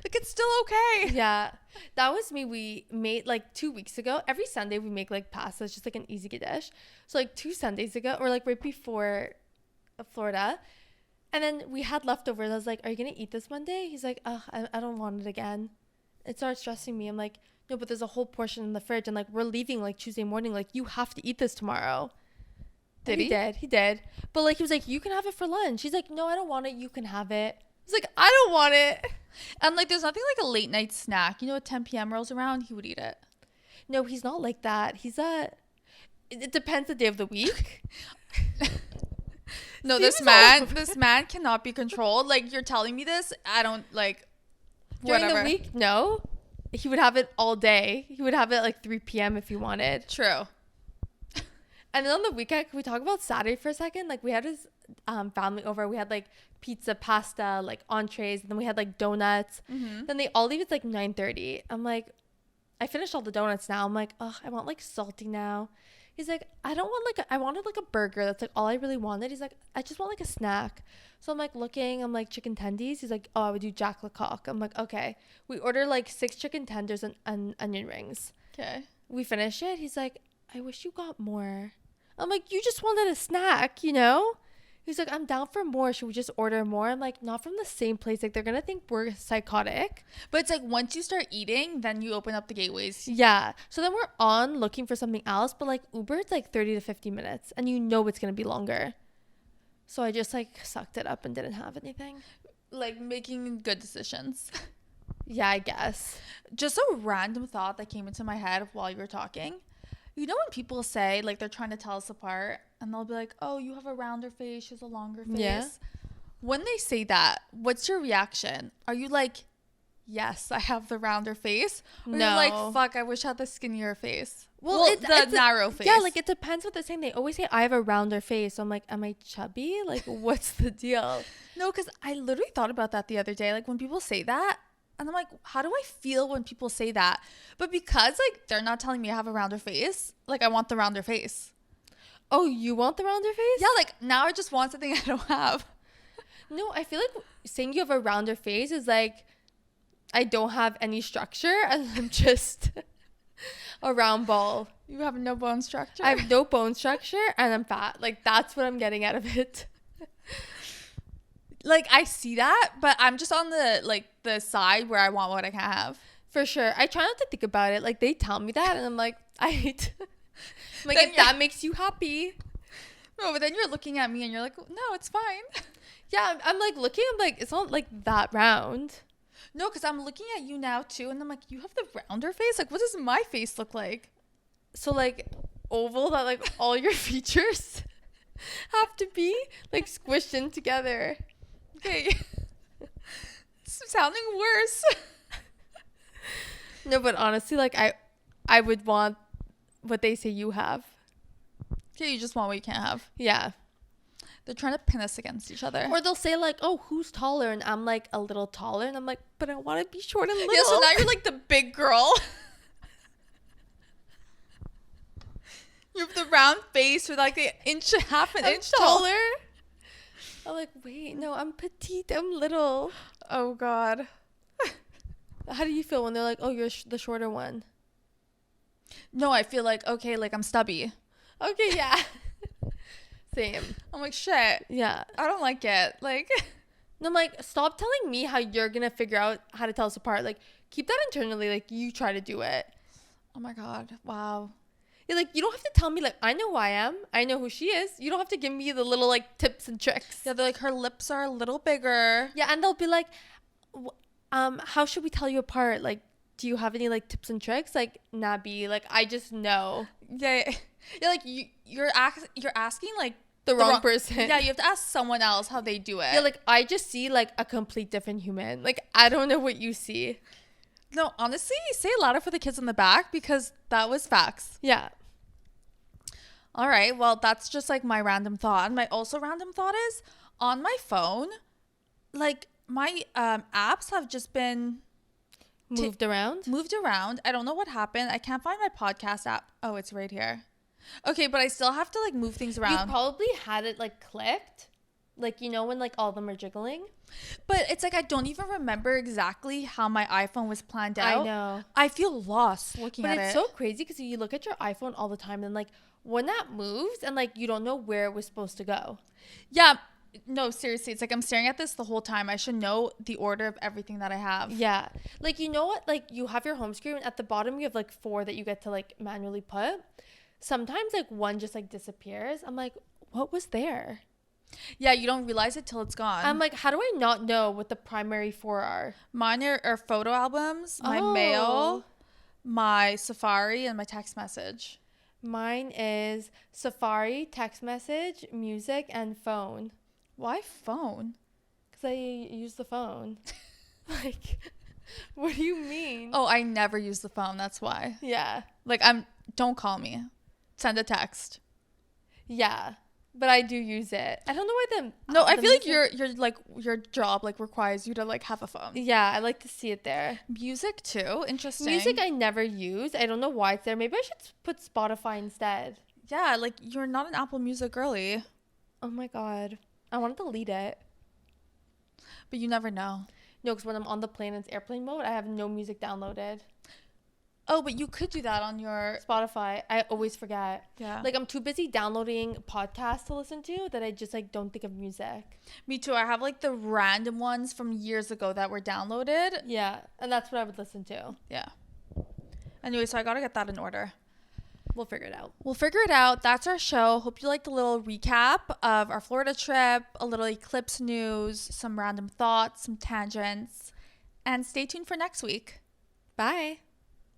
Speaker 1: Like, it's still okay.
Speaker 2: Yeah, that was me. We made like 2 weeks ago. Every Sunday we make like pasta. It's just like an easy dish. So like 2 Sundays ago, or like right before Florida, and then we had leftovers. I was like, are you gonna eat this Monday? He's like, I don't want it again. It started stressing me. I'm like, no, but there's a whole portion in the fridge, and like we're leaving like Tuesday morning. Like, you have to eat this tomorrow.
Speaker 1: Did he?
Speaker 2: He did. But like he was like, you can have it for lunch. He's like, no, I don't want it. You can have it. He's like, I don't want it.
Speaker 1: And like, there's nothing like a late night snack. You know, at 10 p.m. rolls around, he would eat it.
Speaker 2: No, he's not like that. It depends the day of the week.
Speaker 1: No, this man cannot be controlled. Like, you're telling me this, I don't like.
Speaker 2: During the week, no. He would have it all day. He would have it at like 3 p.m. if he wanted.
Speaker 1: True.
Speaker 2: And then on the weekend, can we talk about Saturday for a second? Like, we had his family over. We had like pizza, pasta, like entrees, and then we had like donuts.
Speaker 1: Mm-hmm.
Speaker 2: Then they all leave at like 9:30. I'm like, I finished all the donuts now. I'm like, oh, I want like salty now. He's like, I don't want like I wanted like a burger. That's like all I really wanted. He's like, I just want like a snack. So I'm like looking. I'm like, chicken tendies. He's like, oh, I would do Jack LeCoq. I'm like, okay. We ordered like 6 chicken tenders and onion rings.
Speaker 1: Okay.
Speaker 2: We finish it. He's like, I wish you got more. I'm like, you just wanted a snack, you know? He's like, I'm down for more. Should we just order more? I'm like, not from the same place. Like, they're going to think we're psychotic.
Speaker 1: But it's like, once you start eating, then you open up the gateways.
Speaker 2: Yeah. So then we're on looking for something else. But like, Uber, it's like 30 to 50 minutes. And you know it's going to be longer. So I just like sucked it up and didn't have anything.
Speaker 1: Like, making good decisions.
Speaker 2: Yeah, I guess.
Speaker 1: Just a random thought that came into my head while you were talking. You know when people say, like, they're trying to tell us apart, and they'll be like, oh, you have a rounder face, she has a longer face. Yeah. When they say that, what's your reaction? Are you like, yes, I have the rounder face? Or
Speaker 2: no.
Speaker 1: You're like, fuck, I wish I had the skinnier face. Well, it's the narrow face.
Speaker 2: Yeah, like, it depends what they're saying. They always say, I have a rounder face. So I'm like, am I chubby? Like, what's the deal?
Speaker 1: No, because I literally thought about that the other day. Like, when people say that, and I'm like, how do I feel when people say that? But because, like, they're not telling me I have a rounder face, like, I want the rounder face.
Speaker 2: Oh, you want the rounder face?
Speaker 1: Yeah, like, now I just want something I don't have.
Speaker 2: No, I feel like saying you have a rounder face is like, I don't have any structure and I'm just a round ball.
Speaker 1: You have no bone structure?
Speaker 2: I have no bone structure and I'm fat. Like, that's what I'm getting out of it.
Speaker 1: Like, I see that, but I'm just on the, like, the side where I want what I can have.
Speaker 2: For sure. I try not to think about it. Like, they tell me that, and I'm like, like, if that makes you happy.
Speaker 1: No, but then you're looking at me, and you're like, no, it's fine.
Speaker 2: Yeah, I'm like, looking, I'm like, it's not, like, that round.
Speaker 1: No, because I'm looking at you now, too, and I'm like, you have the rounder face? Like, what does my face look like?
Speaker 2: So, like, oval, that, like, all your features have to be, like, squished in together.
Speaker 1: Okay. It's sounding worse.
Speaker 2: No, but honestly, like I would want what they say you have.
Speaker 1: Okay, you just want what you can't have.
Speaker 2: Yeah.
Speaker 1: They're trying to pin us against each other.
Speaker 2: Or they'll say like, "Oh, who's taller?" And I'm like a little taller, and I'm like, "But I want to be short and little."
Speaker 1: Yeah, so now you're like the big girl. You have the round face with like the half an inch taller.
Speaker 2: I'm like, wait, no, I'm petite. I'm little.
Speaker 1: Oh God.
Speaker 2: How do you feel when they're like, "Oh, you're the shorter one"?
Speaker 1: No, I feel like, okay, like I'm stubby.
Speaker 2: Okay, yeah. Same.
Speaker 1: I'm like, shit.
Speaker 2: Yeah.
Speaker 1: I don't like it. Like,
Speaker 2: No, I'm like, stop telling me how you're gonna figure out how to tell us apart. Like, keep that internally. Like, you try to do it.
Speaker 1: oh my God. Wow.
Speaker 2: You're like, you don't have to tell me, like, I know who I am. I know who she is. You don't have to give me the little, like, tips and tricks.
Speaker 1: Yeah, they're like, her lips are a little bigger.
Speaker 2: Yeah, and they'll be like, how should we tell you apart? Like, do you have any, like, tips and tricks? Like, Nabi, like, I just know.
Speaker 1: Yeah. Yeah, like, you're asking, like,
Speaker 2: The wrong person.
Speaker 1: Yeah, you have to ask someone else how they do it.
Speaker 2: Yeah, like, I just see, like, a complete different human. Like, I don't know what you see.
Speaker 1: No, honestly, say it louder for the kids in the back because that was facts.
Speaker 2: Yeah.
Speaker 1: All right. Well, that's just like my random thought. My also random thought is on my phone, like my apps have just been
Speaker 2: Moved around.
Speaker 1: moved around. I don't know what happened. I can't find my podcast app. Oh, it's right here. Okay, but I still have to like move things
Speaker 2: You
Speaker 1: around.
Speaker 2: probably had it, like, clicked. Like, you know when, like, all of them are jiggling?
Speaker 1: But it's like I don't even remember exactly how my iPhone was planned out.
Speaker 2: I know.
Speaker 1: I feel lost looking
Speaker 2: But
Speaker 1: at
Speaker 2: it's
Speaker 1: it.
Speaker 2: so crazy because you look at your iPhone all the time and, like, when that moves and, like, you don't know where it was supposed to go.
Speaker 1: Yeah. No, seriously. It's like I'm staring at this the whole time. I should know the order of everything that I have.
Speaker 2: Yeah. Like, you know what? Like, you have your home screen. At the bottom, you have, like, 4 that you get to, like, manually put. Sometimes, like, one just, like, disappears. I'm like, what was there?
Speaker 1: Yeah, you don't realize it till it's gone.
Speaker 2: I'm like, how do I not know what the primary 4 are?
Speaker 1: Mine are photo albums, my
Speaker 2: Oh.
Speaker 1: mail, my Safari, and my text message.
Speaker 2: Mine is Safari, text message, music, and phone.
Speaker 1: Why phone?
Speaker 2: Because I use the phone. Like, what do you mean?
Speaker 1: Oh, I never use the phone. That's why.
Speaker 2: Yeah.
Speaker 1: Like, don't call me. Send a text.
Speaker 2: Yeah. But I do use it. I don't know why
Speaker 1: No, I
Speaker 2: the
Speaker 1: feel like
Speaker 2: music-
Speaker 1: you're like your job like requires you to like have a phone.
Speaker 2: Yeah, I like to see it there.
Speaker 1: Music too. Interesting.
Speaker 2: Music I never use. I don't know why it's there. Maybe I should put Spotify instead.
Speaker 1: Yeah, like you're not an Apple Music girly,
Speaker 2: Oh my God. I want to delete it.
Speaker 1: but you never know.
Speaker 2: No, because when I'm on the plane and it's airplane mode, I have no music downloaded.
Speaker 1: Oh, but you could do that on your
Speaker 2: Spotify, I always forget.
Speaker 1: yeah.
Speaker 2: Like, I'm too busy downloading podcasts to listen to that I just, like, don't think of music.
Speaker 1: Me too. I have like the random ones from years ago that were downloaded.
Speaker 2: Yeah, and that's what I would listen to.
Speaker 1: Yeah. Anyway, so I gotta get that in order.
Speaker 2: We'll figure it out.
Speaker 1: We'll figure it out. That's our show. Hope you liked the little recap of our Florida trip, a little Eclipse news, some random thoughts, some tangents, and stay tuned for next week.
Speaker 2: Bye.